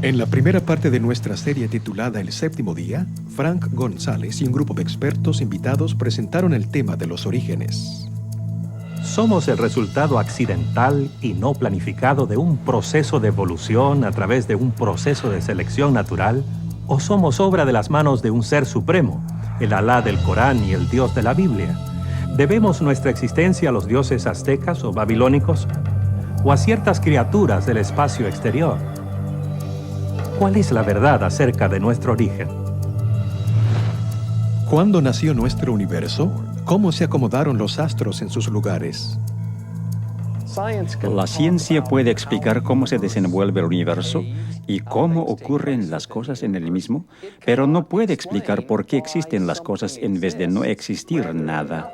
En la primera parte de nuestra serie titulada El Séptimo Día, Frank González y un grupo de expertos invitados presentaron el tema de los orígenes. Somos el resultado accidental y no planificado de un proceso de evolución a través de un proceso de selección natural, o somos obra de las manos de un ser supremo, el Alá del Corán y el Dios de la Biblia. ¿Debemos nuestra existencia a los dioses aztecas o babilónicos, o a ciertas criaturas del espacio exterior? ¿Cuál es la verdad acerca de nuestro origen? ¿Cuándo nació nuestro universo? ¿Cómo se acomodaron los astros en sus lugares? La ciencia puede explicar cómo se desenvuelve el universo y cómo ocurren las cosas en el mismo, pero no puede explicar por qué existen las cosas en vez de no existir nada.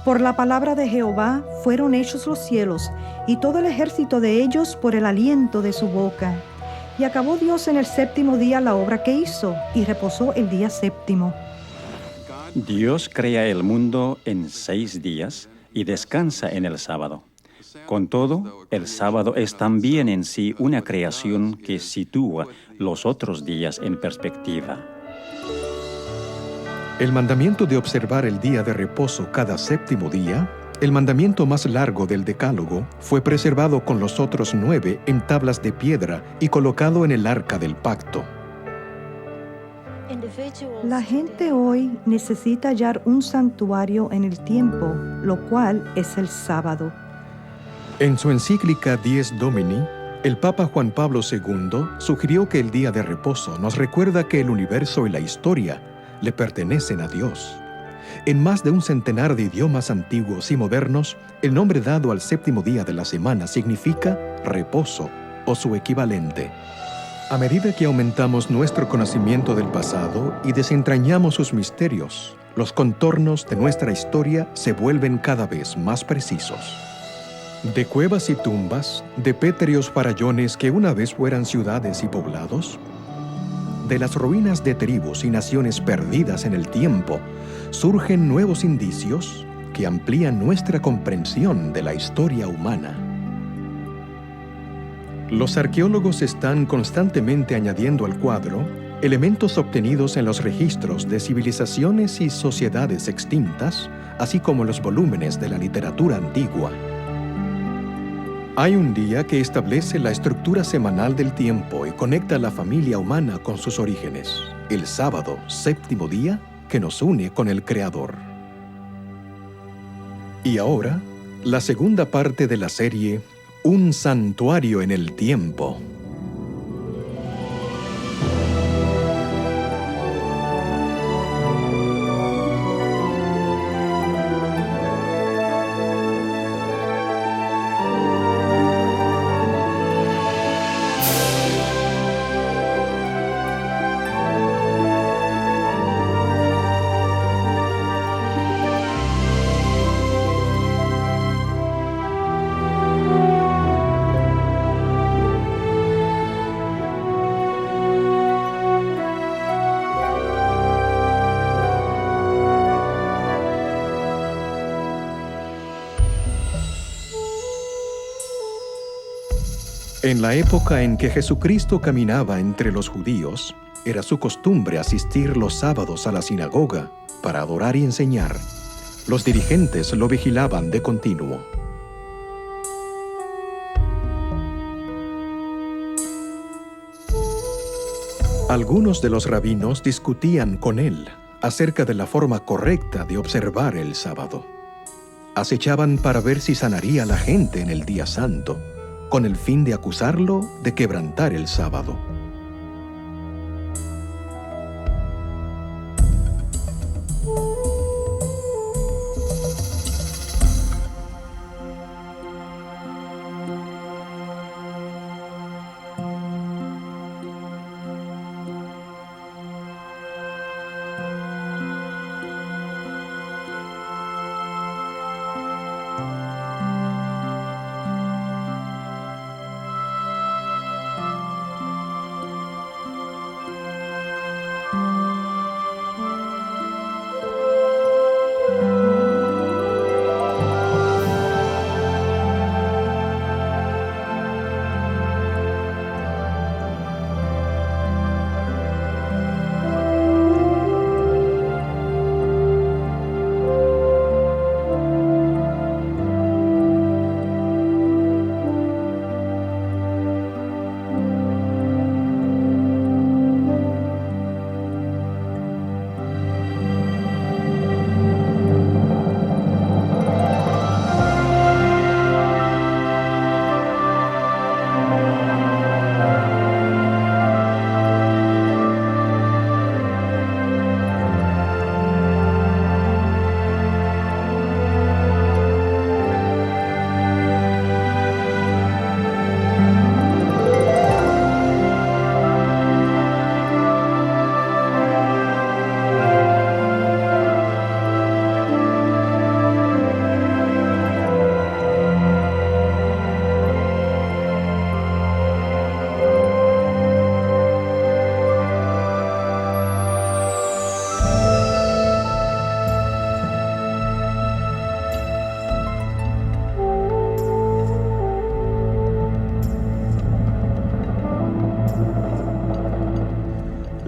Por la palabra de Jehová fueron hechos los cielos, y todo el ejército de ellos por el aliento de su boca. Y acabó Dios en el séptimo día la obra que hizo, y reposó el día séptimo. Dios crea el mundo en 6 días y descansa en el sábado. Con todo, el sábado es también en sí una creación que sitúa los otros días en perspectiva. El mandamiento de observar el día de reposo cada séptimo día, el mandamiento más largo del Decálogo, fue preservado con los otros 9 en tablas de piedra y colocado en el arca del pacto. La gente hoy necesita hallar un santuario en el tiempo, lo cual es el sábado. En su encíclica Dies Domini, el Papa Juan Pablo II sugirió que el día de reposo nos recuerda que el universo y la historia le pertenecen a Dios. En más de un centenar de idiomas antiguos y modernos, el nombre dado al séptimo día de la semana significa reposo o su equivalente. A medida que aumentamos nuestro conocimiento del pasado y desentrañamos sus misterios, los contornos de nuestra historia se vuelven cada vez más precisos. De cuevas y tumbas, de pétreos farallones que una vez fueran ciudades y poblados, de las ruinas de tribus y naciones perdidas en el tiempo, surgen nuevos indicios que amplían nuestra comprensión de la historia humana. Los arqueólogos están constantemente añadiendo al cuadro elementos obtenidos en los registros de civilizaciones y sociedades extintas, así como los volúmenes de la literatura antigua. Hay un día que establece la estructura semanal del tiempo y conecta a la familia humana con sus orígenes, el sábado, séptimo día, que nos une con el Creador. Y ahora, la segunda parte de la serie, Un santuario en el tiempo. En la época en que Jesucristo caminaba entre los judíos, era su costumbre asistir los sábados a la sinagoga para adorar y enseñar. Los dirigentes lo vigilaban de continuo. Algunos de los rabinos discutían con él acerca de la forma correcta de observar el sábado. Acechaban para ver si sanaría a la gente en el día santo, con el fin de acusarlo de quebrantar el sábado.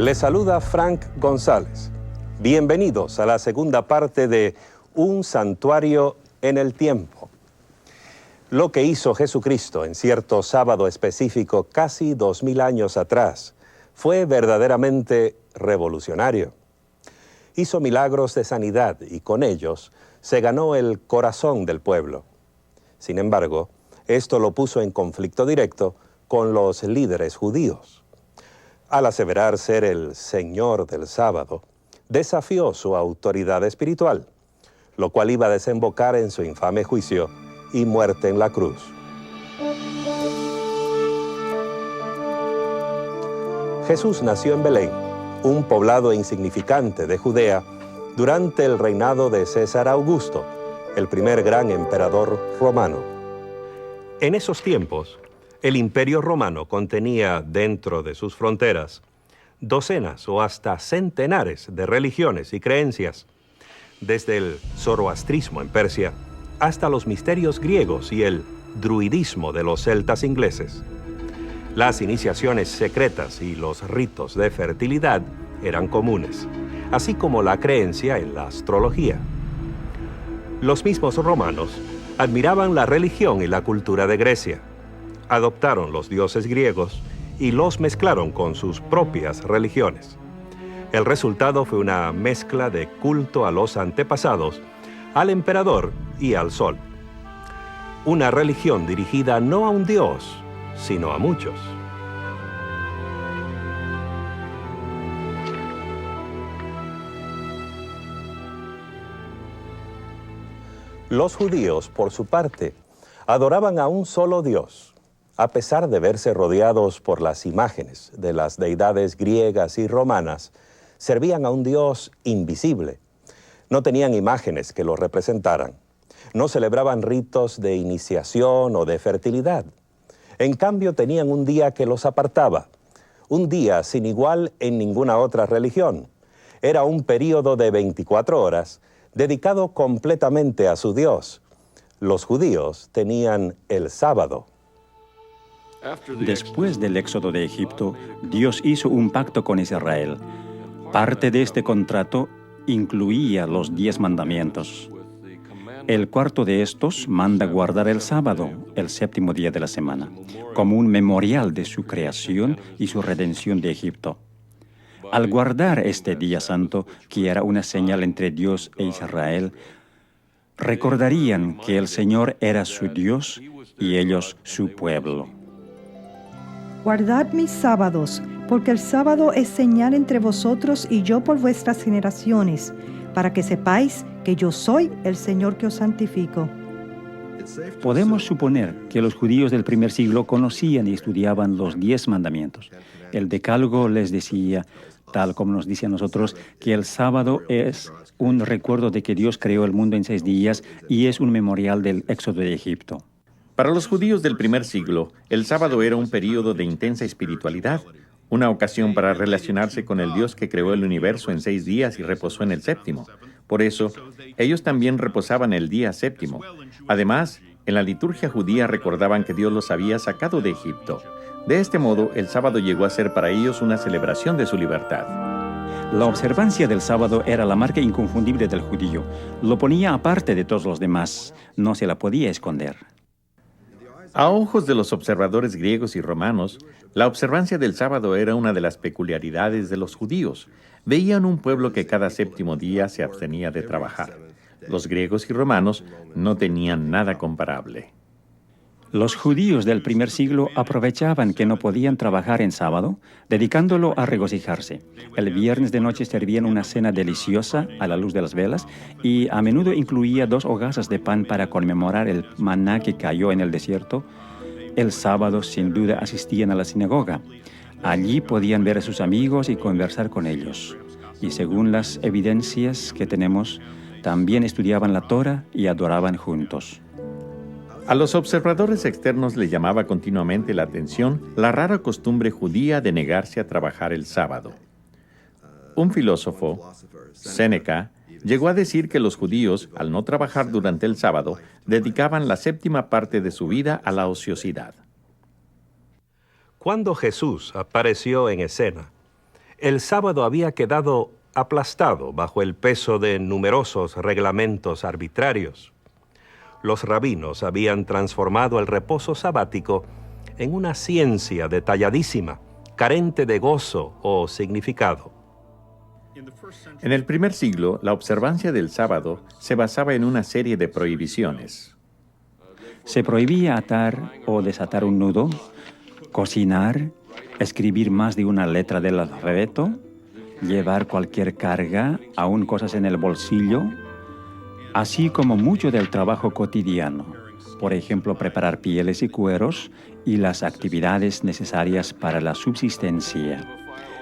Les saluda Frank González. Bienvenidos a la segunda parte de Un santuario en el tiempo. Lo que hizo Jesucristo en cierto sábado específico casi 2000 años atrás fue verdaderamente revolucionario. Hizo milagros de sanidad y con ellos se ganó el corazón del pueblo. Sin embargo, esto lo puso en conflicto directo con los líderes judíos. Al aseverar ser el Señor del sábado, desafió su autoridad espiritual, lo cual iba a desembocar en su infame juicio y muerte en la cruz. Jesús nació en Belén, un poblado insignificante de Judea, durante el reinado de César Augusto, el primer gran emperador romano. En esos tiempos, el Imperio Romano contenía dentro de sus fronteras docenas o hasta centenares de religiones y creencias, desde el zoroastrismo en Persia hasta los misterios griegos y el druidismo de los celtas ingleses. Las iniciaciones secretas y los ritos de fertilidad eran comunes, así como la creencia en la astrología. Los mismos romanos admiraban la religión y la cultura de Grecia. Adoptaron los dioses griegos y los mezclaron con sus propias religiones. El resultado fue una mezcla de culto a los antepasados, al emperador y al sol. Una religión dirigida no a un dios, sino a muchos. Los judíos, por su parte, adoraban a un solo Dios, a pesar de verse rodeados por las imágenes de las deidades griegas y romanas. Servían a un Dios invisible. No tenían imágenes que lo representaran. No celebraban ritos de iniciación o de fertilidad. En cambio, tenían un día que los apartaba, un día sin igual en ninguna otra religión. Era un período de 24 horas dedicado completamente a su Dios. Los judíos tenían el sábado. Después del éxodo de Egipto, Dios hizo un pacto con Israel. Parte de este contrato incluía los 10 mandamientos. El cuarto de estos manda guardar el sábado, el séptimo día de la semana, como un memorial de su creación y su redención de Egipto. Al guardar este día santo, que era una señal entre Dios e Israel, recordarían que el Señor era su Dios y ellos su pueblo. Guardad mis sábados, porque el sábado es señal entre vosotros y yo por vuestras generaciones, para que sepáis que yo soy el Señor que os santifico. Podemos suponer que los judíos del primer siglo conocían y estudiaban los 10 mandamientos. El Decálogo les decía, tal como nos dice a nosotros, que el sábado es un recuerdo de que Dios creó el mundo en 6 días y es un memorial del éxodo de Egipto. Para los judíos del primer siglo, el sábado era un período de intensa espiritualidad, una ocasión para relacionarse con el Dios que creó el universo en 6 días y reposó en el séptimo. Por eso, ellos también reposaban el día séptimo. Además, en la liturgia judía recordaban que Dios los había sacado de Egipto. De este modo, el sábado llegó a ser para ellos una celebración de su libertad. La observancia del sábado era la marca inconfundible del judío. Lo ponía aparte de todos los demás. No se la podía esconder. A ojos de los observadores griegos y romanos, la observancia del sábado era una de las peculiaridades de los judíos. Veían un pueblo que cada séptimo día se abstenía de trabajar. Los griegos y romanos no tenían nada comparable. Los judíos del primer siglo aprovechaban que no podían trabajar en sábado, dedicándolo a regocijarse. El viernes de noche servían una cena deliciosa a la luz de las velas y a menudo incluía 2 hogazas de pan para conmemorar el maná que cayó en el desierto. El sábado, sin duda, asistían a la sinagoga. Allí podían ver a sus amigos y conversar con ellos. Y según las evidencias que tenemos, también estudiaban la Torá y adoraban juntos. A los observadores externos les llamaba continuamente la atención la rara costumbre judía de negarse a trabajar el sábado. Un filósofo, Séneca, llegó a decir que los judíos, al no trabajar durante el sábado, dedicaban la 7ª parte de su vida a la ociosidad. Cuando Jesús apareció en escena, El sábado había quedado aplastado bajo el peso de numerosos reglamentos arbitrarios. Los rabinos habían transformado el reposo sabático en una ciencia detalladísima, carente de gozo o significado. En el primer siglo, la observancia del sábado se basaba en una serie de prohibiciones. Se prohibía atar o desatar un nudo, cocinar, escribir más de una letra del alfabeto, llevar cualquier carga, aun cosas en el bolsillo, así como mucho del trabajo cotidiano, por ejemplo, preparar pieles y cueros y las actividades necesarias para la subsistencia.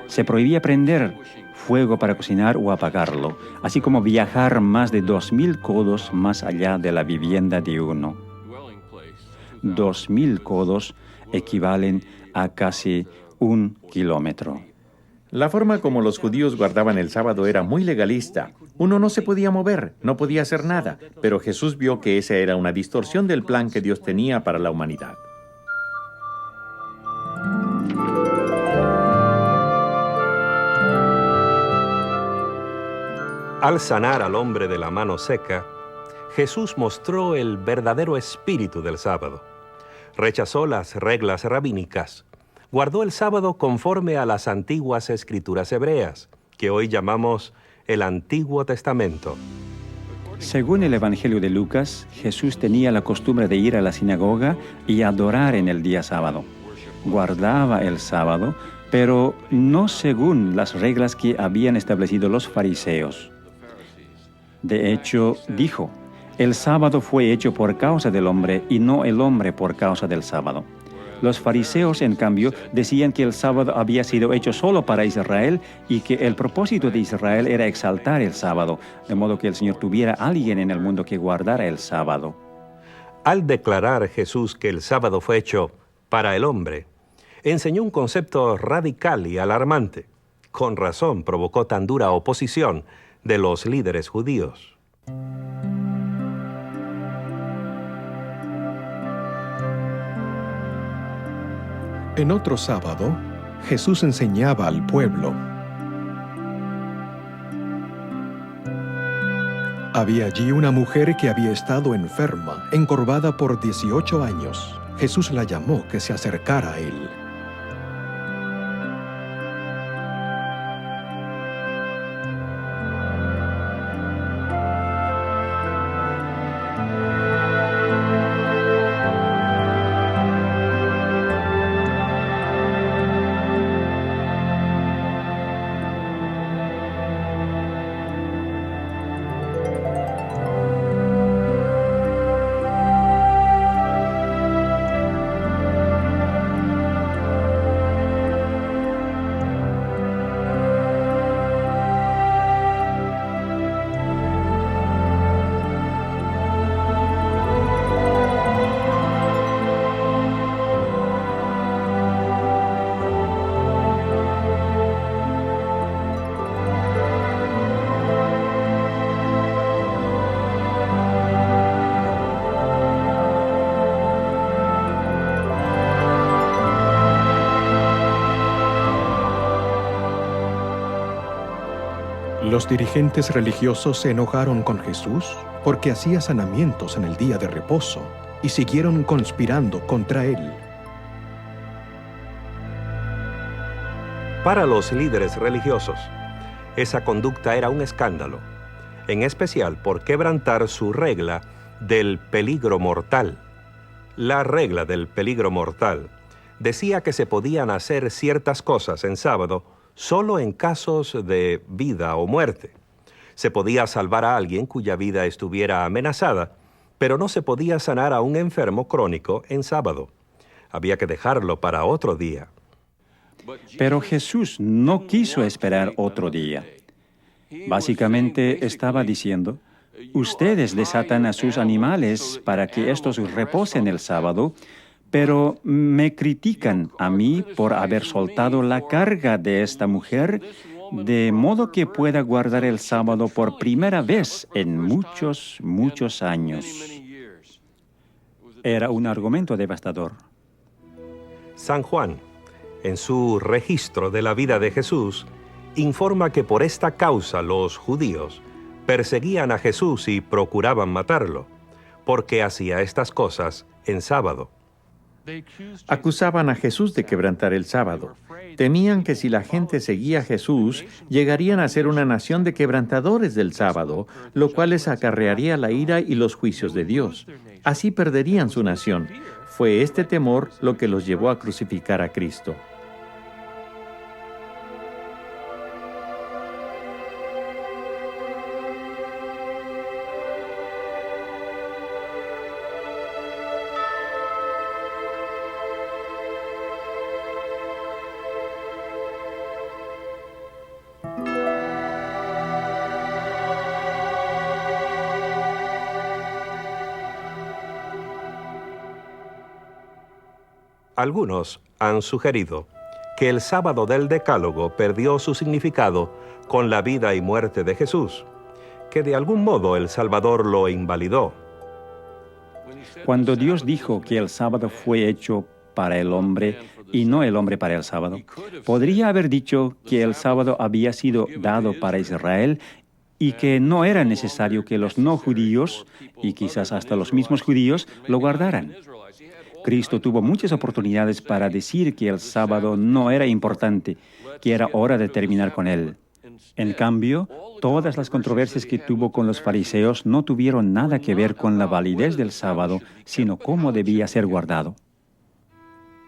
Se prohibía prender fuego para cocinar o apagarlo, así como viajar más de 2000 codos más allá de la vivienda de uno. 2000 codos equivalen a casi 1 kilómetro. La forma como los judíos guardaban el sábado era muy legalista. Uno no se podía mover, no podía hacer nada, pero Jesús vio que esa era una distorsión del plan que Dios tenía para la humanidad. Al sanar al hombre de la mano seca, Jesús mostró el verdadero espíritu del sábado. Rechazó las reglas rabínicas. Guardó el sábado conforme a las antiguas escrituras hebreas, que hoy llamamos el Antiguo Testamento. Según el Evangelio de Lucas, Jesús tenía la costumbre de ir a la sinagoga y adorar en el día sábado. Guardaba el sábado, pero no según las reglas que habían establecido los fariseos. De hecho, dijo, el sábado fue hecho por causa del hombre y no el hombre por causa del sábado. Los fariseos, en cambio, decían que el sábado había sido hecho solo para Israel y que el propósito de Israel era exaltar el sábado, de modo que el Señor tuviera a alguien en el mundo que guardara el sábado. Al declarar Jesús que el sábado fue hecho para el hombre, enseñó un concepto radical y alarmante. Con razón provocó tan dura oposición de los líderes judíos. En otro sábado, Jesús enseñaba al pueblo. Había allí una mujer que había estado enferma, encorvada por 18 años. Jesús la llamó que se acercara a él. Los dirigentes religiosos se enojaron con Jesús porque hacía sanamientos en el día de reposo y siguieron conspirando contra él. Para los líderes religiosos, esa conducta era un escándalo, en especial por quebrantar su regla del peligro mortal. La regla del peligro mortal decía que se podían hacer ciertas cosas en sábado solo en casos de vida o muerte. Se podía salvar a alguien cuya vida estuviera amenazada, pero no se podía sanar a un enfermo crónico en sábado. Había que dejarlo para otro día. Pero Jesús no quiso esperar otro día. Básicamente estaba diciendo, ustedes desatan a sus animales para que estos reposen el sábado, pero me critican a mí por haber soltado la carga de esta mujer, de modo que pueda guardar el sábado por primera vez en muchos años. Era un argumento devastador. San Juan, en su registro de la vida de Jesús, informa que por esta causa los judíos perseguían a Jesús y procuraban matarlo, porque hacía estas cosas en sábado. Acusaban a Jesús de quebrantar el sábado. Temían que si la gente seguía a Jesús, llegarían a ser una nación de quebrantadores del sábado, lo cual les acarrearía la ira y los juicios de Dios. Así perderían su nación. Fue este temor lo que los llevó a crucificar a Cristo. Algunos han sugerido que el sábado del Decálogo perdió su significado con la vida y muerte de Jesús, que de algún modo el Salvador lo invalidó. Cuando Dios dijo que el sábado fue hecho para el hombre y no el hombre para el sábado, podría haber dicho que el sábado había sido dado para Israel y que no era necesario que los no judíos, y quizás hasta los mismos judíos, lo guardaran. Cristo tuvo muchas oportunidades para decir que el sábado no era importante, que era hora de terminar con él. En cambio, todas las controversias que tuvo con los fariseos no tuvieron nada que ver con la validez del sábado, sino cómo debía ser guardado.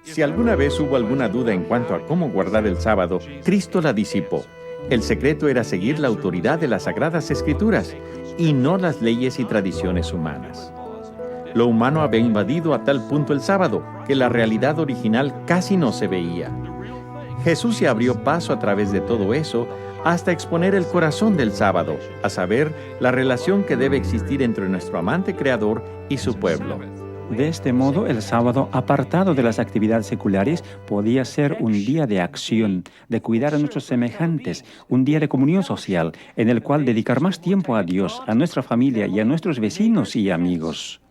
Si alguna vez hubo alguna duda en cuanto a cómo guardar el sábado, Cristo la disipó. El secreto era seguir la autoridad de las Sagradas Escrituras y no las leyes y tradiciones humanas. Lo humano había invadido a tal punto el sábado que la realidad original casi no se veía. Jesús se abrió paso a través de todo eso hasta exponer el corazón del sábado, a saber, la relación que debe existir entre nuestro amante Creador y su pueblo. De este modo, el sábado, apartado de las actividades seculares, podía ser un día de acción, de cuidar a nuestros semejantes, un día de comunión social, en el cual dedicar más tiempo a Dios, a nuestra familia y a nuestros vecinos y amigos.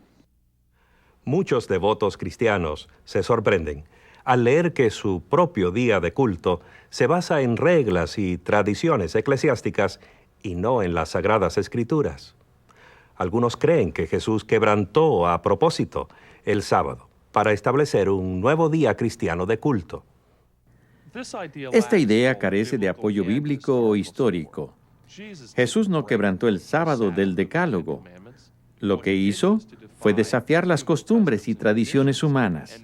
Muchos devotos cristianos se sorprenden al leer que su propio día de culto se basa en reglas y tradiciones eclesiásticas y no en las Sagradas Escrituras. Algunos creen que Jesús quebrantó a propósito el sábado para establecer un nuevo día cristiano de culto. Esta idea carece de apoyo bíblico o histórico. Jesús no quebrantó el sábado del Decálogo. Lo que hizo fue desafiar las costumbres y tradiciones humanas.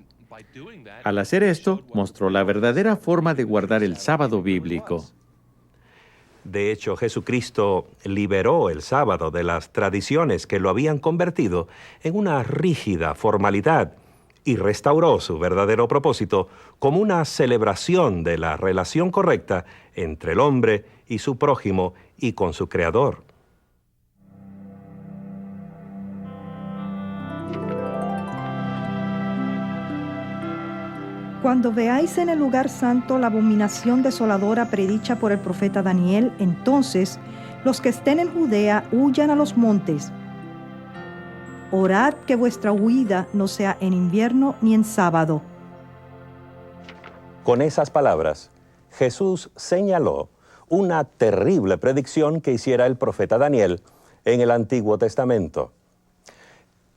Al hacer esto, mostró la verdadera forma de guardar el sábado bíblico. De hecho, Jesucristo liberó el sábado de las tradiciones que lo habían convertido en una rígida formalidad y restauró su verdadero propósito como una celebración de la relación correcta entre el hombre y su prójimo y con su Creador. Cuando veáis en el lugar santo la abominación desoladora predicha por el profeta Daniel, entonces los que estén en Judea huyan a los montes. Orad que vuestra huida no sea en invierno ni en sábado. Con esas palabras, Jesús señaló una terrible predicción que hiciera el profeta Daniel en el Antiguo Testamento.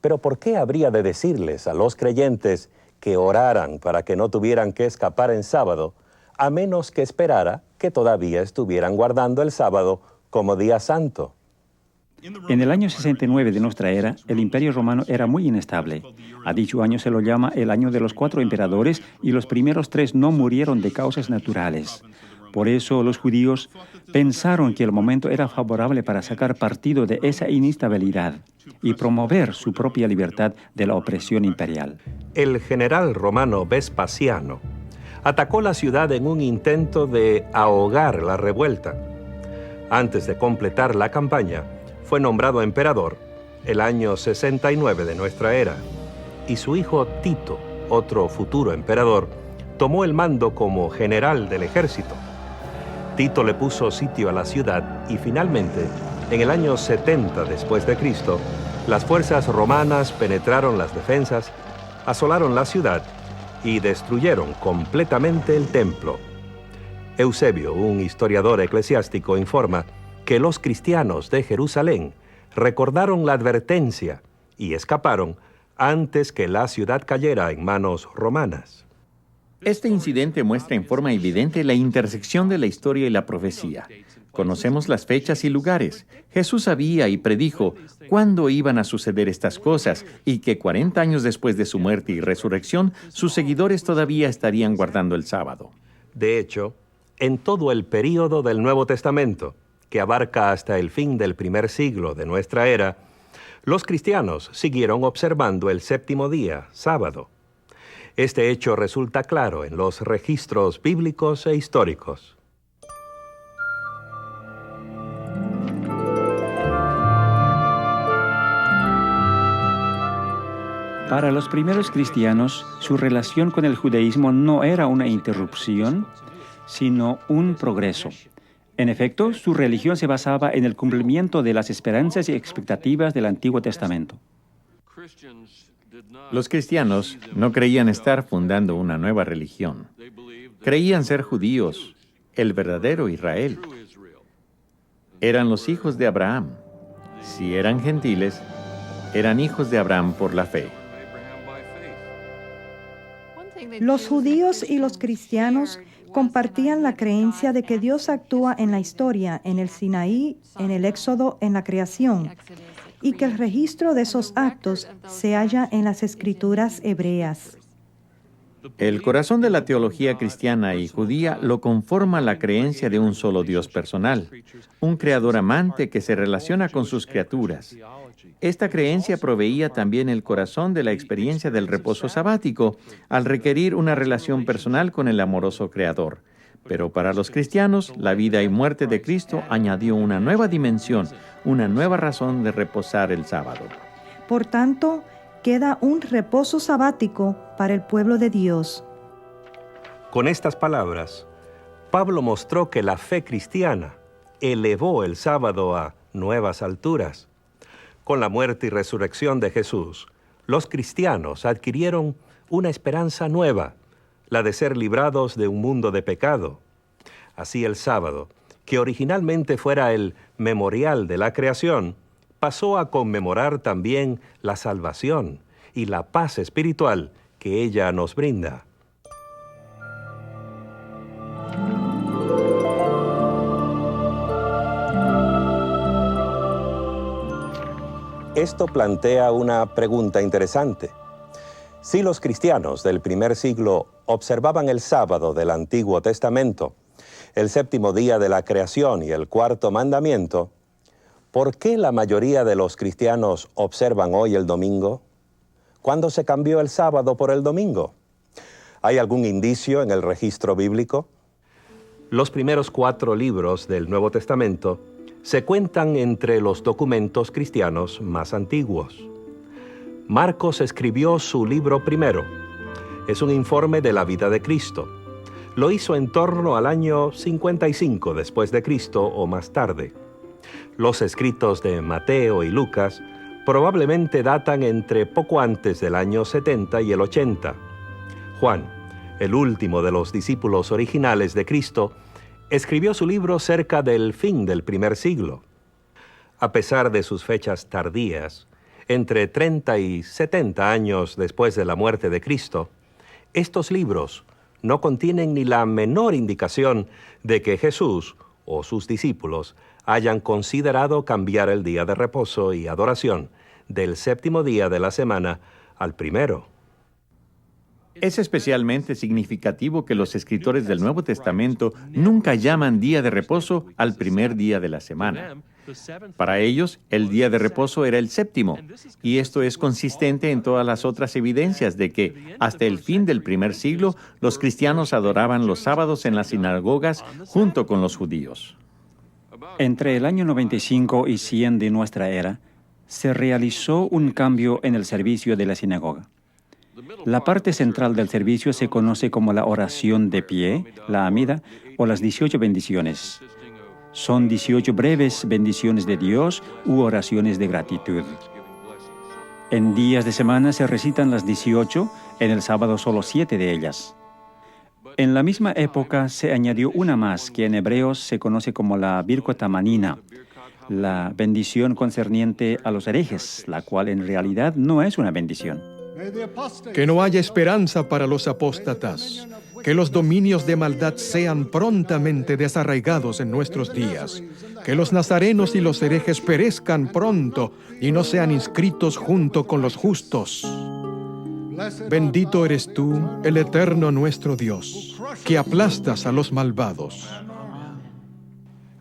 Pero ¿por qué habría de decirles a los creyentes que oraran para que no tuvieran que escapar en sábado, a menos que esperara que todavía estuvieran guardando el sábado como día santo? En el año 69 de nuestra era, el Imperio Romano era muy inestable. A dicho año se lo llama el año de los 4 emperadores y los primeros 3 no murieron de causas naturales. Por eso los judíos pensaron que el momento era favorable para sacar partido de esa inestabilidad y promover su propia libertad de la opresión imperial. El general romano Vespasiano atacó la ciudad en un intento de ahogar la revuelta. Antes de completar la campaña, fue nombrado emperador el año 69 de nuestra era, y su hijo Tito, otro futuro emperador, tomó el mando como general del ejército. Tito le puso sitio a la ciudad y finalmente, en el año 70 después de Cristo, las fuerzas romanas penetraron las defensas, asolaron la ciudad y destruyeron completamente el templo. Eusebio, un historiador eclesiástico, informa que los cristianos de Jerusalén recordaron la advertencia y escaparon antes que la ciudad cayera en manos romanas. Este incidente muestra en forma evidente la intersección de la historia y la profecía. Conocemos las fechas y lugares. Jesús sabía y predijo cuándo iban a suceder estas cosas y que 40 años después de su muerte y resurrección, sus seguidores todavía estarían guardando el sábado. De hecho, en todo el período del Nuevo Testamento, que abarca hasta el fin del primer siglo de nuestra era, los cristianos siguieron observando el séptimo día, sábado. Este hecho resulta claro en los registros bíblicos e históricos. Para los primeros cristianos, su relación con el judaísmo no era una interrupción, sino un progreso. En efecto, su religión se basaba en el cumplimiento de las esperanzas y expectativas del Antiguo Testamento. Los cristianos no creían estar fundando una nueva religión. Creían ser judíos, el verdadero Israel. Eran los hijos de Abraham. Si eran gentiles, eran hijos de Abraham por la fe. Los judíos y los cristianos compartían la creencia de que Dios actúa en la historia, en el Sinaí, en el Éxodo, en la creación, y que el registro de esos actos se halla en las escrituras hebreas. El corazón de la teología cristiana y judía lo conforma la creencia de un solo Dios personal, un creador amante que se relaciona con sus criaturas. Esta creencia proveía también el corazón de la experiencia del reposo sabático, al requerir una relación personal con el amoroso creador. Pero para los cristianos, la vida y muerte de Cristo añadió una nueva dimensión, una nueva razón de reposar el sábado. Por tanto, queda un reposo sabático para el pueblo de Dios. Con estas palabras, Pablo mostró que la fe cristiana elevó el sábado a nuevas alturas. Con la muerte y resurrección de Jesús, los cristianos adquirieron una esperanza nueva, la de ser librados de un mundo de pecado. Así el sábado, que originalmente fuera el memorial de la creación, pasó a conmemorar también la salvación y la paz espiritual que ella nos brinda. Esto plantea una pregunta interesante. Si los cristianos del primer siglo observaban el sábado del Antiguo Testamento, el séptimo día de la creación y el cuarto mandamiento, ¿por qué la mayoría de los cristianos observan hoy el domingo? ¿Cuándo se cambió el sábado por el domingo? ¿Hay algún indicio en el registro bíblico? Los primeros 4 libros del Nuevo Testamento se cuentan entre los documentos cristianos más antiguos. Marcos escribió su libro primero. Es un informe de la vida de Cristo. Lo hizo en torno al año 55 después de Cristo o más tarde. Los escritos de Mateo y Lucas probablemente datan entre poco antes del año 70 y el 80. Juan, el último de los discípulos originales de Cristo, escribió su libro cerca del fin del primer siglo. A pesar de sus fechas tardías, entre 30 y 70 años después de la muerte de Cristo, estos libros no contienen ni la menor indicación de que Jesús o sus discípulos hayan considerado cambiar el día de reposo y adoración del séptimo día de la semana al primero. Es especialmente significativo que los escritores del Nuevo Testamento nunca llaman día de reposo al primer día de la semana. Para ellos, el día de reposo era el séptimo, y esto es consistente en todas las otras evidencias de que, hasta el fin del primer siglo, los cristianos adoraban los sábados en las sinagogas junto con los judíos. Entre el año 95 y 100 de nuestra era, se realizó un cambio en el servicio de la sinagoga. La parte central del servicio se conoce como la oración de pie, la amida, o las 18 bendiciones. Son 18 breves bendiciones de Dios u oraciones de gratitud. En días de semana se recitan las 18, en el sábado solo 7 de ellas. En la misma época se añadió una más, que en hebreos se conoce como la Birkot Hamanina, la bendición concerniente a los herejes, la cual en realidad no es una bendición. Que no haya esperanza para los apóstatas, que los dominios de maldad sean prontamente desarraigados en nuestros días, que los nazarenos y los herejes perezcan pronto y no sean inscritos junto con los justos. Bendito eres tú, el eterno nuestro Dios, que aplastas a los malvados.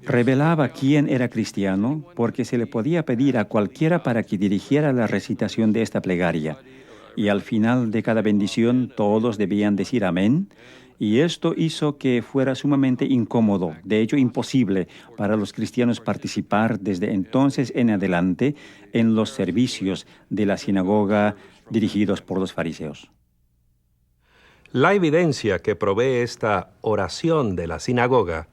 Revelaba quién era cristiano porque se le podía pedir a cualquiera para que dirigiera la recitación de esta plegaria. Y al final de cada bendición todos debían decir amén, y esto hizo que fuera sumamente incómodo, de hecho imposible, para los cristianos participar desde entonces en adelante en los servicios de la sinagoga dirigidos por los fariseos. La evidencia que provee esta oración de la sinagoga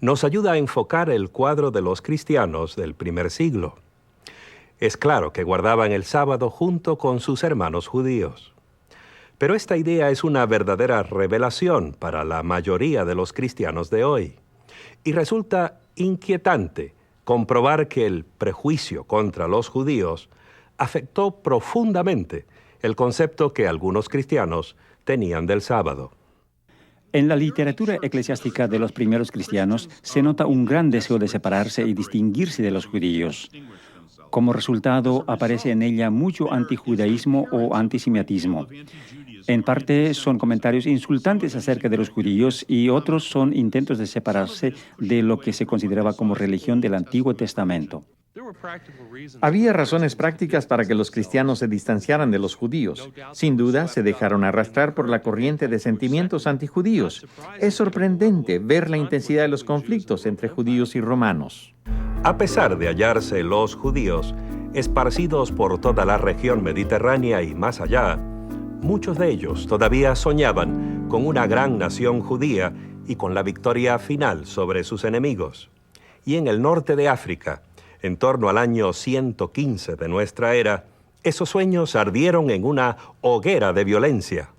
nos ayuda a enfocar el cuadro de los cristianos del primer siglo. Es claro que guardaban el sábado junto con sus hermanos judíos. Pero esta idea es una verdadera revelación para la mayoría de los cristianos de hoy. Y resulta inquietante comprobar que el prejuicio contra los judíos afectó profundamente el concepto que algunos cristianos tenían del sábado. En la literatura eclesiástica de los primeros cristianos se nota un gran deseo de separarse y distinguirse de los judíos. Como resultado, aparece en ella mucho antijudaísmo o antisemitismo. En parte son comentarios insultantes acerca de los judíos y otros son intentos de separarse de lo que se consideraba como religión del Antiguo Testamento. Había razones prácticas para que los cristianos se distanciaran de los judíos. Sin duda, se dejaron arrastrar por la corriente de sentimientos antijudíos. Es sorprendente ver la intensidad de los conflictos entre judíos y romanos. A pesar de hallarse los judíos esparcidos por toda la región mediterránea y más allá, muchos de ellos todavía soñaban con una gran nación judía y con la victoria final sobre sus enemigos. Y en el norte de África, en torno al año 115 de nuestra era, esos sueños ardieron en una hoguera de violencia.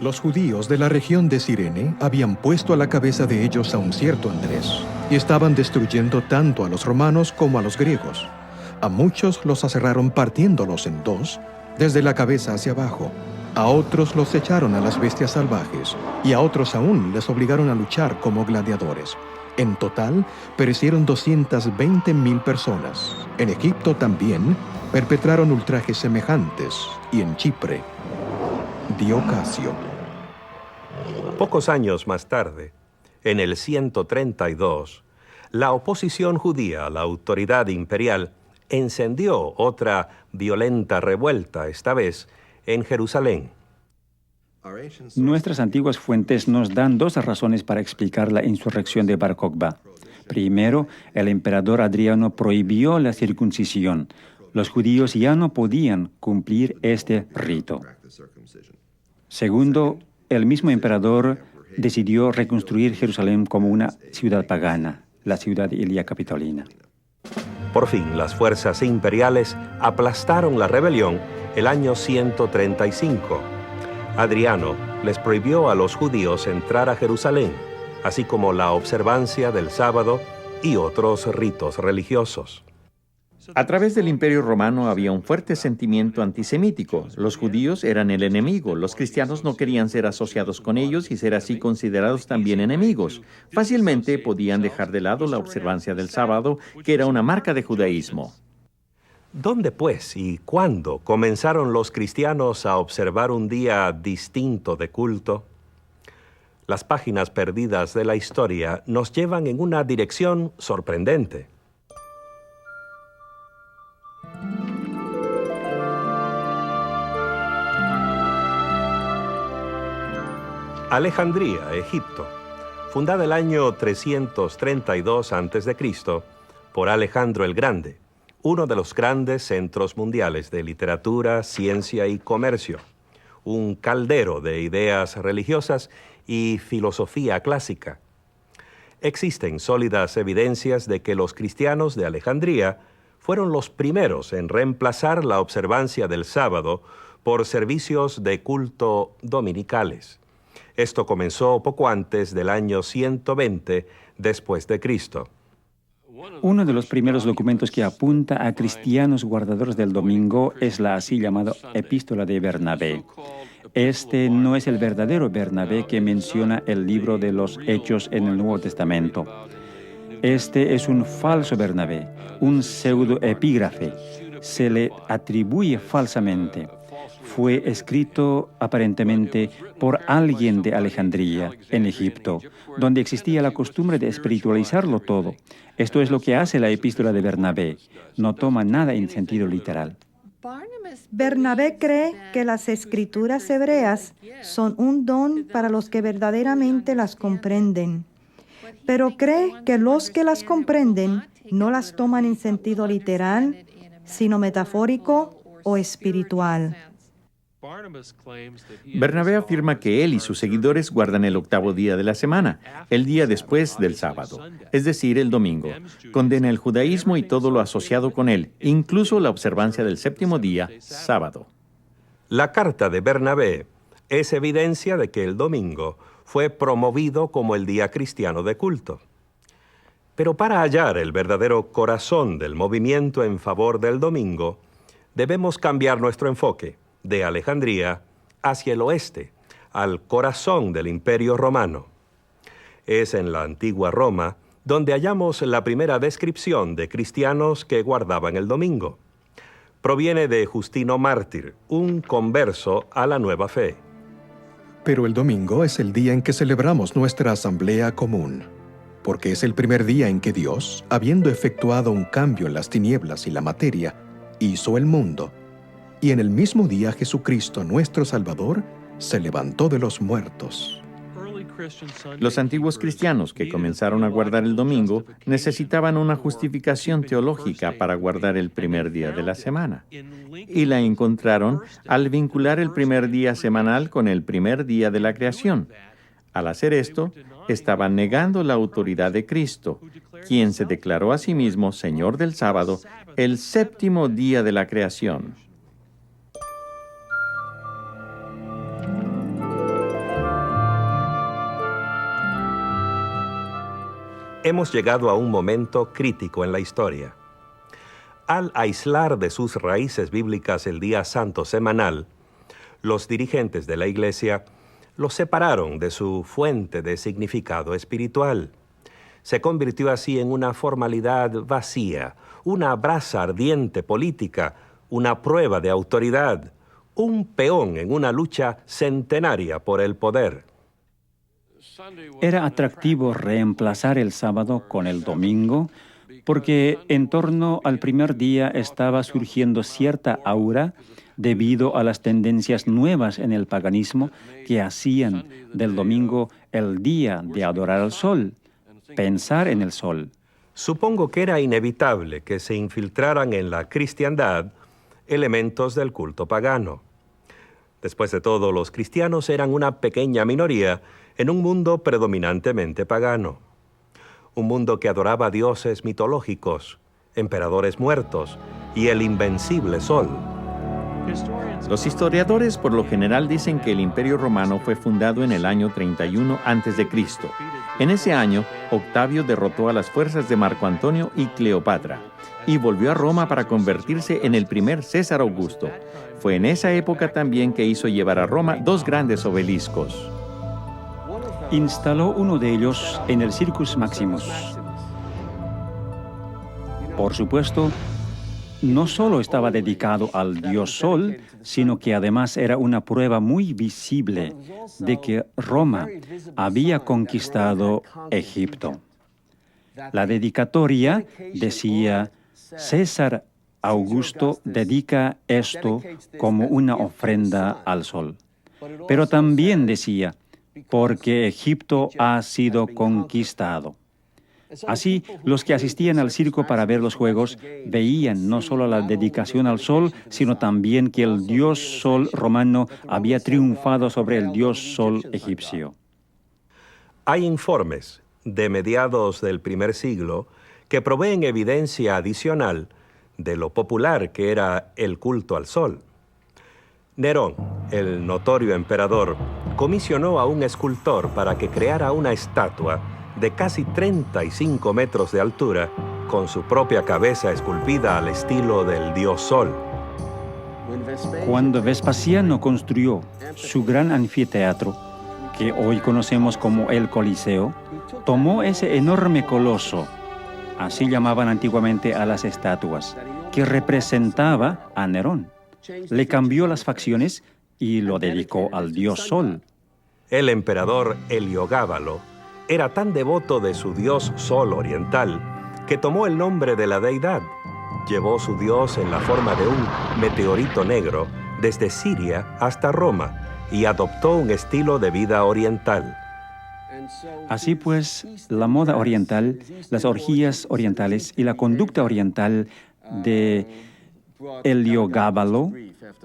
Los judíos de la región de Cirene habían puesto a la cabeza de ellos a un cierto Andrés, y estaban destruyendo tanto a los romanos como a los griegos. A muchos los aserraron partiéndolos en dos, desde la cabeza hacia abajo. A otros los echaron a las bestias salvajes, y a otros aún les obligaron a luchar como gladiadores. En total, perecieron 220,000 personas. En Egipto también perpetraron ultrajes semejantes, y en Chipre, Diocasio. Pocos años más tarde, en el 132, la oposición judía a la autoridad imperial encendió otra violenta revuelta, esta vez en Jerusalén. Nuestras antiguas fuentes nos dan dos razones para explicar la insurrección de Bar Kokhba. Primero, el emperador Adriano prohibió la circuncisión. Los judíos ya no podían cumplir este rito. Segundo, el mismo emperador decidió reconstruir Jerusalén como una ciudad pagana, la ciudad Ilia Capitolina. Por fin, las fuerzas imperiales aplastaron la rebelión el año 135. Adriano les prohibió a los judíos entrar a Jerusalén, así como la observancia del sábado y otros ritos religiosos. A través del Imperio Romano había un fuerte sentimiento antisemítico. Los judíos eran el enemigo. Los cristianos no querían ser asociados con ellos y ser así considerados también enemigos. Fácilmente podían dejar de lado la observancia del sábado, que era una marca de judaísmo. ¿Dónde, pues, y cuándo comenzaron los cristianos a observar un día distinto de culto? Las páginas perdidas de la historia nos llevan en una dirección sorprendente. Alejandría, Egipto, fundada el año 332 a.C. por Alejandro el Grande, uno de los grandes centros mundiales de literatura, ciencia y comercio, un caldero de ideas religiosas y filosofía clásica. Existen sólidas evidencias de que los cristianos de Alejandría fueron los primeros en reemplazar la observancia del sábado por servicios de culto dominicales. Esto comenzó poco antes del año 120 después de Cristo. Uno de los primeros documentos que apunta a cristianos guardadores del domingo es la así llamada Epístola de Bernabé. Este no es el verdadero Bernabé que menciona el libro de los Hechos en el Nuevo Testamento. Este es un falso Bernabé, un pseudoepígrafe. Se le atribuye falsamente. Fue escrito aparentemente por alguien de Alejandría, en Egipto, donde existía la costumbre de espiritualizarlo todo. Esto es lo que hace la epístola de Bernabé. No toma nada en sentido literal. Bernabé cree que las escrituras hebreas son un don para los que verdaderamente las comprenden, pero cree que los que las comprenden no las toman en sentido literal, sino metafórico o espiritual. Bernabé afirma que él y sus seguidores guardan el octavo día de la semana, el día después del sábado, es decir, el domingo. Condena el judaísmo y todo lo asociado con él, incluso la observancia del séptimo día, sábado. La carta de Bernabé es evidencia de que el domingo fue promovido como el día cristiano de culto. Pero para hallar el verdadero corazón del movimiento en favor del domingo, debemos cambiar nuestro enfoque de Alejandría hacia el oeste, al corazón del Imperio Romano. Es en la antigua Roma donde hallamos la primera descripción de cristianos que guardaban el domingo. Proviene de Justino Mártir, un converso a la nueva fe. Pero el domingo es el día en que celebramos nuestra asamblea común, porque es el primer día en que Dios, habiendo efectuado un cambio en las tinieblas y la materia, hizo el mundo. Y en el mismo día Jesucristo, nuestro Salvador, se levantó de los muertos. Los antiguos cristianos que comenzaron a guardar el domingo necesitaban una justificación teológica para guardar el primer día de la semana. Y la encontraron al vincular el primer día semanal con el primer día de la creación. Al hacer esto, estaban negando la autoridad de Cristo, quien se declaró a sí mismo Señor del sábado, el séptimo día de la creación. Hemos llegado a un momento crítico en la historia. Al aislar de sus raíces bíblicas el día santo semanal, los dirigentes de la Iglesia lo separaron de su fuente de significado espiritual. Se convirtió así en una formalidad vacía, una brasa ardiente política, una prueba de autoridad, un peón en una lucha centenaria por el poder. Era atractivo reemplazar el sábado con el domingo porque en torno al primer día estaba surgiendo cierta aura debido a las tendencias nuevas en el paganismo que hacían del domingo el día de adorar al sol, pensar en el sol. Supongo que era inevitable que se infiltraran en la cristiandad elementos del culto pagano. Después de todo, los cristianos eran una pequeña minoría en un mundo predominantemente pagano. Un mundo que adoraba dioses mitológicos, emperadores muertos y el invencible sol. Los historiadores por lo general dicen que el Imperio Romano fue fundado en el año 31 a.C. En ese año, Octavio derrotó a las fuerzas de Marco Antonio y Cleopatra y volvió a Roma para convertirse en el primer César Augusto. Fue en esa época también que hizo llevar a Roma dos grandes obeliscos. Instaló uno de ellos en el Circus Maximus. Por supuesto, no solo estaba dedicado al dios Sol, sino que además era una prueba muy visible de que Roma había conquistado Egipto. La dedicatoria decía: César Augusto dedica esto como una ofrenda al Sol. Pero también decía: porque Egipto ha sido conquistado. Así, los que asistían al circo para ver los juegos veían no solo la dedicación al sol, sino también que el dios sol romano había triunfado sobre el dios sol egipcio. Hay informes de mediados del primer siglo que proveen evidencia adicional de lo popular que era el culto al sol. Nerón, el notorio emperador, comisionó a un escultor para que creara una estatua de casi 35 metros de altura, con su propia cabeza esculpida al estilo del dios Sol. Cuando Vespasiano construyó su gran anfiteatro, que hoy conocemos como el Coliseo, tomó ese enorme coloso, así llamaban antiguamente a las estatuas, que representaba a Nerón. Le cambió las facciones y lo dedicó al dios Sol. El emperador Heliogábalo era tan devoto de su dios Sol oriental que tomó el nombre de la deidad. Llevó su dios en la forma de un meteorito negro desde Siria hasta Roma y adoptó un estilo de vida oriental. Así pues, la moda oriental, las orgías orientales y la conducta oriental de Heliogábalo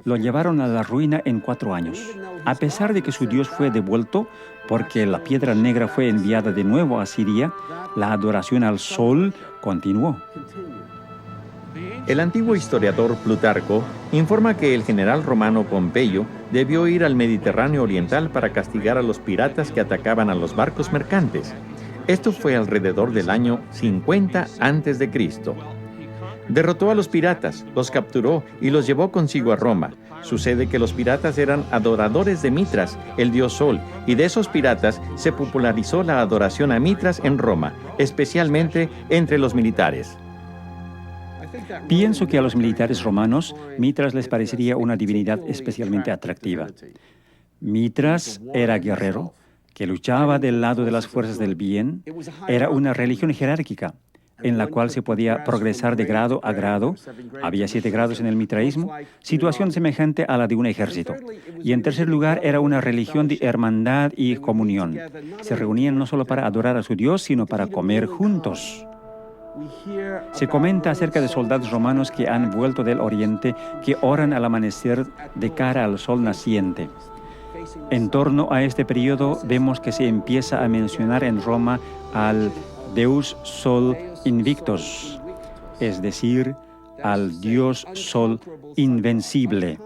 lo llevaron a la ruina en 4 años. A pesar de que su dios fue devuelto porque la piedra negra fue enviada de nuevo a Siria, la adoración al sol continuó. El antiguo historiador Plutarco informa que el general romano Pompeyo debió ir al Mediterráneo oriental para castigar a los piratas que atacaban a los barcos mercantes. Esto fue alrededor del año 50 a.C. Derrotó a los piratas, los capturó y los llevó consigo a Roma. Sucede que los piratas eran adoradores de Mitras, el dios Sol, y de esos piratas se popularizó la adoración a Mitras en Roma, especialmente entre los militares. Pienso que a los militares romanos, Mitras les parecería una divinidad especialmente atractiva. Mitras era guerrero, que luchaba del lado de las fuerzas del bien. Era una religión jerárquica, en la cual se podía progresar de grado a grado. Había 7 grados en el mitraísmo, situación semejante a la de un ejército. Y en tercer lugar, era una religión de hermandad y comunión. Se reunían no solo para adorar a su Dios, sino para comer juntos. Se comenta acerca de soldados romanos que han vuelto del oriente, que oran al amanecer de cara al sol naciente. En torno a este periodo vemos que se empieza a mencionar en Roma al Deus Sol Invictus, es decir, al dios Sol invencible.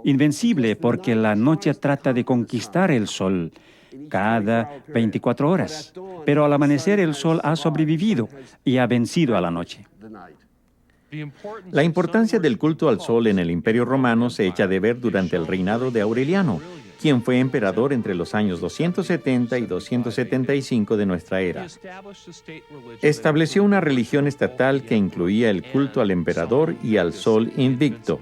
Invencible porque la noche trata de conquistar el sol cada 24 horas, pero al amanecer el sol ha sobrevivido y ha vencido a la noche. La importancia del culto al sol en el Imperio Romano se echa de ver durante el reinado de Aureliano, quien fue emperador entre los años 270 y 275 de nuestra era. Estableció una religión estatal que incluía el culto al emperador y al sol invicto.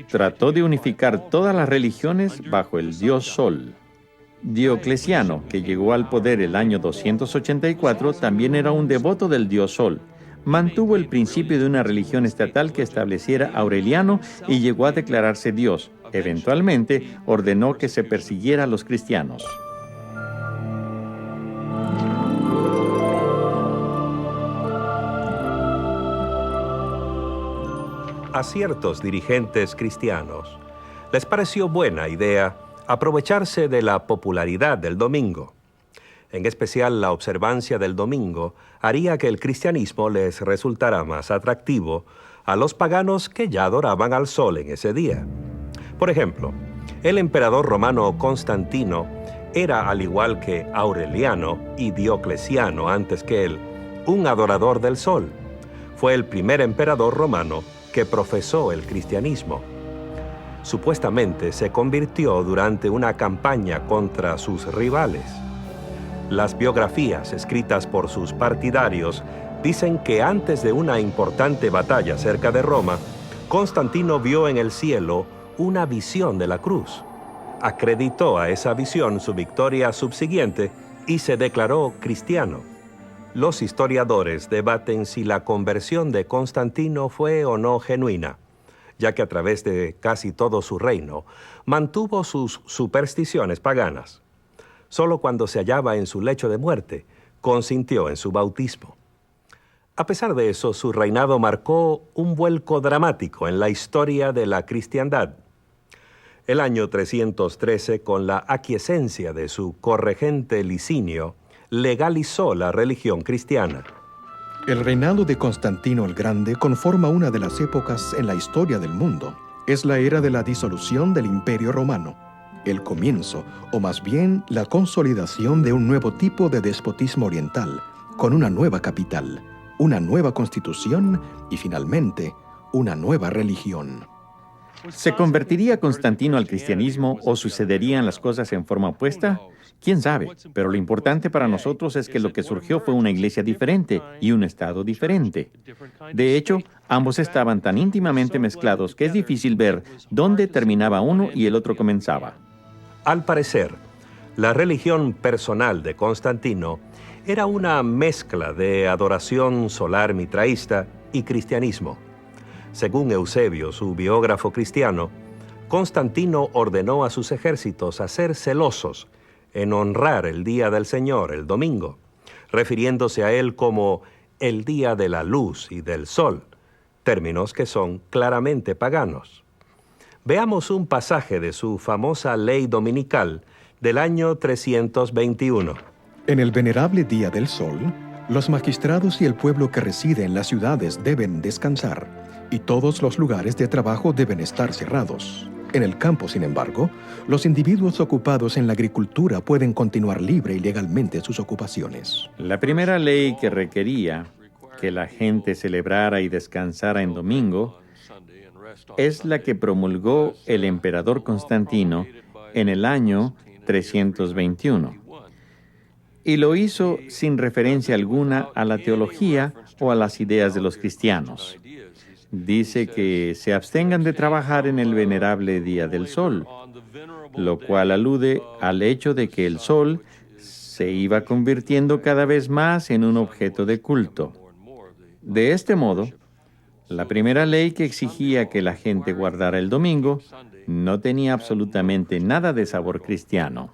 Trató de unificar todas las religiones bajo el dios Sol. Diocleciano, que llegó al poder el año 284, también era un devoto del dios Sol. Mantuvo el principio de una religión estatal que estableciera Aureliano y llegó a declararse Dios. Eventualmente, ordenó que se persiguiera a los cristianos. A ciertos dirigentes cristianos les pareció buena idea aprovecharse de la popularidad del domingo. En especial, la observancia del domingo haría que el cristianismo les resultara más atractivo a los paganos que ya adoraban al sol en ese día. Por ejemplo, el emperador romano Constantino era, al igual que Aureliano y Diocleciano antes que él, un adorador del sol. Fue el primer emperador romano que profesó el cristianismo. Supuestamente se convirtió durante una campaña contra sus rivales. Las biografías escritas por sus partidarios dicen que antes de una importante batalla cerca de Roma, Constantino vio en el cielo una visión de la cruz. Acreditó a esa visión su victoria subsiguiente y se declaró cristiano. Los historiadores debaten si la conversión de Constantino fue o no genuina, ya que a través de casi todo su reino mantuvo sus supersticiones paganas. Solo cuando se hallaba en su lecho de muerte, consintió en su bautismo. A pesar de eso, su reinado marcó un vuelco dramático en la historia de la cristiandad. El año 313, con la aquiescencia de su corregente Licinio, legalizó la religión cristiana. El reinado de Constantino el Grande conforma una de las épocas en la historia del mundo. Es la era de la disolución del Imperio Romano. el comienzo, o más bien la consolidación de un nuevo tipo de despotismo oriental, con una nueva capital, una nueva constitución y finalmente una nueva religión. ¿Se convertiría Constantino al cristianismo o sucederían las cosas en forma opuesta? ¿Quién sabe? Pero lo importante para nosotros es que lo que surgió fue una iglesia diferente y un estado diferente. De hecho, ambos estaban tan íntimamente mezclados que es difícil ver dónde terminaba uno y el otro comenzaba. Al parecer, la religión personal de Constantino era una mezcla de adoración solar mitraísta y cristianismo. Según Eusebio, su biógrafo cristiano, Constantino ordenó a sus ejércitos a ser celosos en honrar el día del Señor, el domingo, refiriéndose a él como el día de la luz y del sol, términos que son claramente paganos. Veamos un pasaje de su famosa ley dominical del año 321. En el venerable día del sol, los magistrados y el pueblo que reside en las ciudades deben descansar, y todos los lugares de trabajo deben estar cerrados. En el campo, sin embargo, los individuos ocupados en la agricultura pueden continuar libre y legalmente sus ocupaciones. La primera ley que requería que la gente celebrara y descansara en domingo es la que promulgó el emperador Constantino en el año 321. Y lo hizo sin referencia alguna a la teología o a las ideas de los cristianos. Dice que se abstengan de trabajar en el venerable día del sol, lo cual alude al hecho de que el sol se iba convirtiendo cada vez más en un objeto de culto. De este modo, la primera ley que exigía que la gente guardara el domingo no tenía absolutamente nada de sabor cristiano.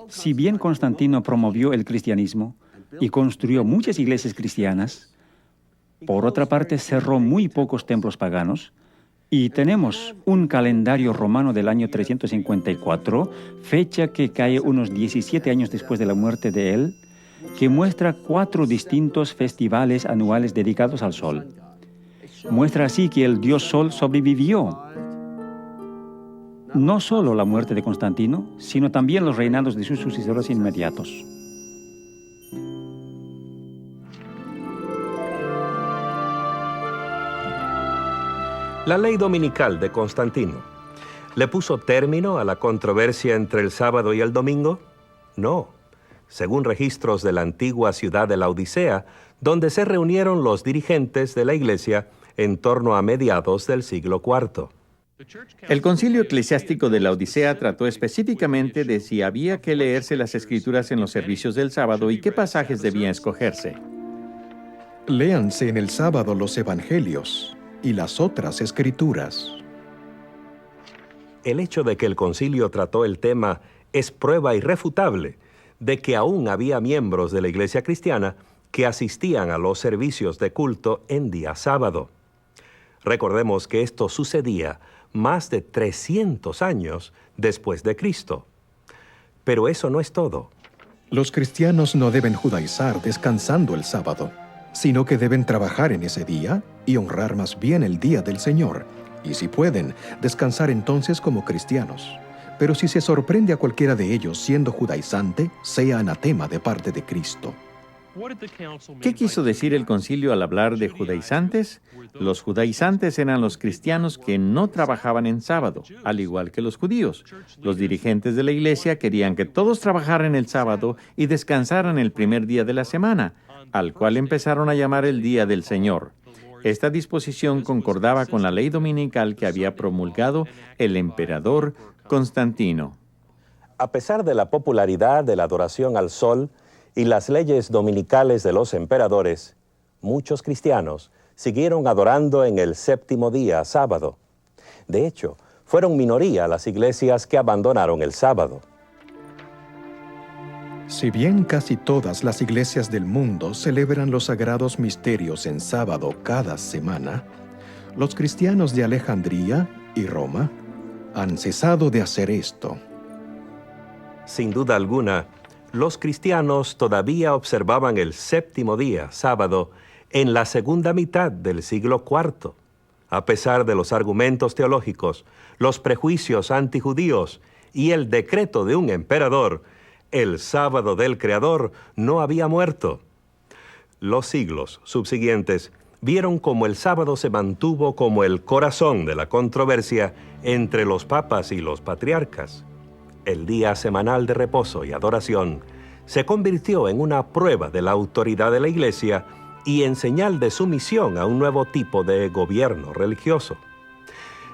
Si bien Constantino promovió el cristianismo y construyó muchas iglesias cristianas, por otra parte cerró muy pocos templos paganos, y tenemos un calendario romano del año 354, fecha que cae unos 17 años después de la muerte de él, que muestra 4 distintos festivales anuales dedicados al sol. Muestra así que el dios Sol sobrevivió. No solo la muerte de Constantino, sino también los reinados de sus sucesores inmediatos. La ley dominical de Constantino, ¿le puso término a la controversia entre el sábado y el domingo? No. Según registros de la antigua ciudad de Laodicea, donde se reunieron los dirigentes de la iglesia en torno a mediados del siglo IV. El concilio eclesiástico de la Odisea trató específicamente de si había que leerse las escrituras en los servicios del sábado y qué pasajes debían escogerse. Léanse en el sábado los evangelios y las otras escrituras. El hecho de que el concilio trató el tema es prueba irrefutable de que aún había miembros de la iglesia cristiana que asistían a los servicios de culto en día sábado. Recordemos que esto sucedía más de 300 años después de Cristo. Pero eso no es todo. Los cristianos no deben judaizar descansando el sábado, sino que deben trabajar en ese día y honrar más bien el día del Señor, y si pueden, descansar entonces como cristianos. Pero si se sorprende a cualquiera de ellos siendo judaizante, sea anatema de parte de Cristo. ¿Qué quiso decir el concilio al hablar de judaizantes? Los judaizantes eran los cristianos que no trabajaban en sábado, al igual que los judíos. Los dirigentes de la iglesia querían que todos trabajaran el sábado y descansaran el primer día de la semana, al cual empezaron a llamar el Día del Señor. Esta disposición concordaba con la ley dominical que había promulgado el emperador Constantino. A pesar de la popularidad de la adoración al sol y las leyes dominicales de los emperadores, muchos cristianos siguieron adorando en el séptimo día, sábado. De hecho, fueron minoría las iglesias que abandonaron el sábado. Si bien casi todas las iglesias del mundo celebran los sagrados misterios en sábado cada semana, los cristianos de Alejandría y Roma han cesado de hacer esto. Sin duda alguna, los cristianos todavía observaban el séptimo día, sábado, en la segunda mitad del siglo IV. A pesar de los argumentos teológicos, los prejuicios antijudíos y el decreto de un emperador, el sábado del Creador no había muerto. Los siglos subsiguientes vieron cómo el sábado se mantuvo como el corazón de la controversia entre los papas y los patriarcas. El día semanal de reposo y adoración se convirtió en una prueba de la autoridad de la Iglesia y en señal de sumisión a un nuevo tipo de gobierno religioso.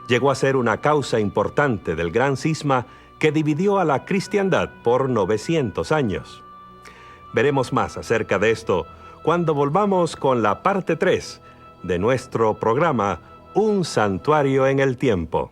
Llegó a ser una causa importante del gran cisma que dividió a la cristiandad por 900 años. Veremos más acerca de esto cuando volvamos con la parte 3 de nuestro programa Un Santuario en el Tiempo.